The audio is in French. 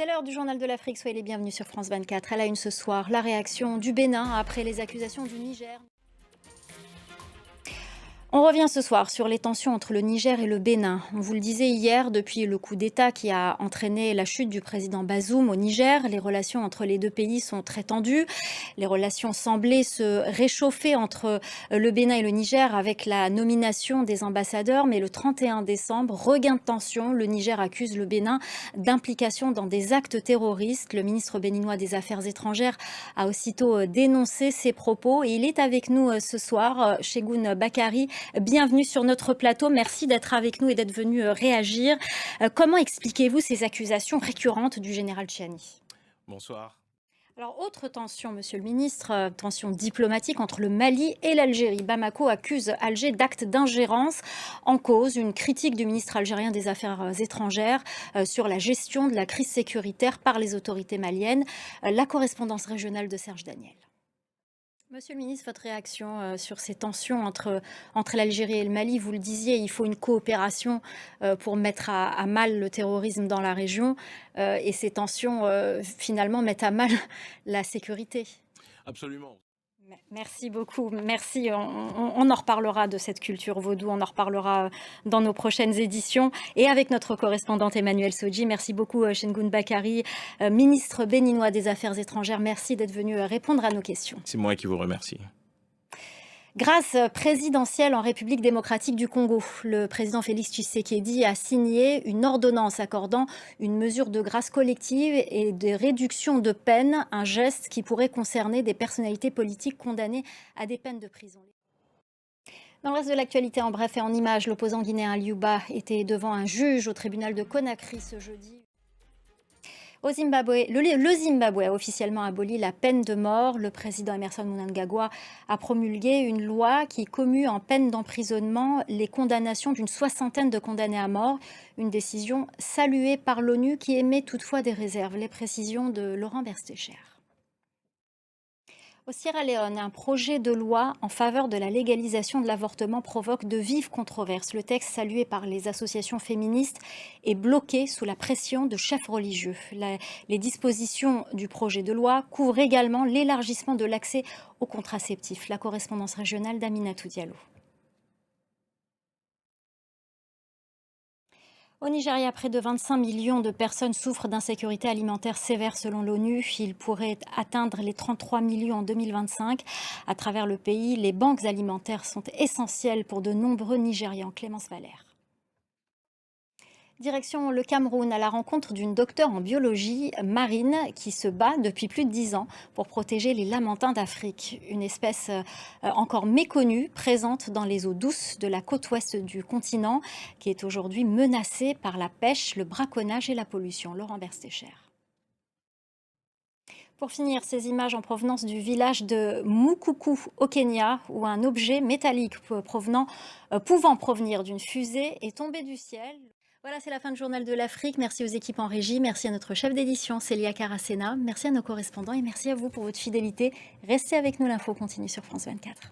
C'est l'heure du journal de l'Afrique, soyez les bienvenus sur France 24. À la une ce soir, la réaction du Bénin après les accusations du Niger. On revient ce soir sur les tensions entre le Niger et le Bénin. On vous le disait hier, depuis le coup d'État qui a entraîné la chute du président Bazoum au Niger, les relations entre les deux pays sont très tendues. Les relations semblaient se réchauffer entre le Bénin et le Niger avec la nomination des ambassadeurs. Mais le 31 décembre, regain de tension, le Niger accuse le Bénin d'implication dans des actes terroristes. Le ministre béninois des Affaires étrangères a aussitôt dénoncé ces propos. Et il est avec nous ce soir, Chegoun Bakari. Bienvenue sur notre plateau. Merci d'être avec nous et d'être venu réagir. Comment expliquez-vous ces accusations récurrentes du général Tchiani? Bonsoir. Alors, autre tension, monsieur le ministre, tension diplomatique entre le Mali et l'Algérie. Bamako accuse Alger d'actes d'ingérence. En cause, une critique du ministre algérien des Affaires étrangères sur la gestion de la crise sécuritaire par les autorités maliennes. La correspondance régionale de Serge Daniel. Monsieur le ministre, votre réaction sur ces tensions entre l'Algérie et le Mali, vous le disiez, il faut une coopération pour mettre à mal le terrorisme dans la région et ces tensions finalement mettent à mal la sécurité. Absolument. Merci beaucoup, merci. On en reparlera de cette culture vaudou, on en reparlera dans nos prochaines éditions. Et avec notre correspondante Emmanuelle Sodji, merci beaucoup Chegoun Bakari, ministre béninois des Affaires étrangères. Merci d'être venu répondre à nos questions. C'est moi qui vous remercie. Grâce présidentielle en République démocratique du Congo, le président Félix Tshisekedi a signé une ordonnance accordant une mesure de grâce collective et de réduction de peine, un geste qui pourrait concerner des personnalités politiques condamnées à des peines de prison. Dans le reste de l'actualité, en bref et en images, l'opposant guinéen Liuba était devant un juge au tribunal de Conakry ce jeudi. Au Zimbabwe, le Zimbabwe a officiellement aboli la peine de mort. Le président Emmerson Mnangagwa a promulgué une loi qui commue en peine d'emprisonnement les condamnations d'une soixantaine de condamnés à mort. Une décision saluée par l'ONU qui émet toutefois des réserves. Les précisions de Laurent Berstécher. Au Sierra Leone, un projet de loi en faveur de la légalisation de l'avortement provoque de vives controverses. Le texte, salué par les associations féministes, est bloqué sous la pression de chefs religieux. Les dispositions du projet de loi couvrent également l'élargissement de l'accès aux contraceptifs. La correspondance régionale d'Aminatou Diallo. Au Nigeria, près de 25 millions de personnes souffrent d'insécurité alimentaire sévère selon l'ONU. Il pourrait atteindre les 33 millions en 2025. À travers le pays, les banques alimentaires sont essentielles pour de nombreux Nigérians. Clémence Valère. Direction le Cameroun à la rencontre d'une docteure en biologie marine qui se bat depuis plus de 10 ans pour protéger les lamantins d'Afrique. Une espèce encore méconnue, présente dans les eaux douces de la côte ouest du continent, qui est aujourd'hui menacée par la pêche, le braconnage et la pollution. Laurent Berstécher. Pour finir, ces images en provenance du village de Mukuku au Kenya, où un objet métallique pouvant provenir d'une fusée est tombé du ciel. Voilà, c'est la fin du journal de l'Afrique. Merci aux équipes en régie, merci à notre chef d'édition Célia Caracena, merci à nos correspondants et merci à vous pour votre fidélité. Restez avec nous, l'info continue sur France 24.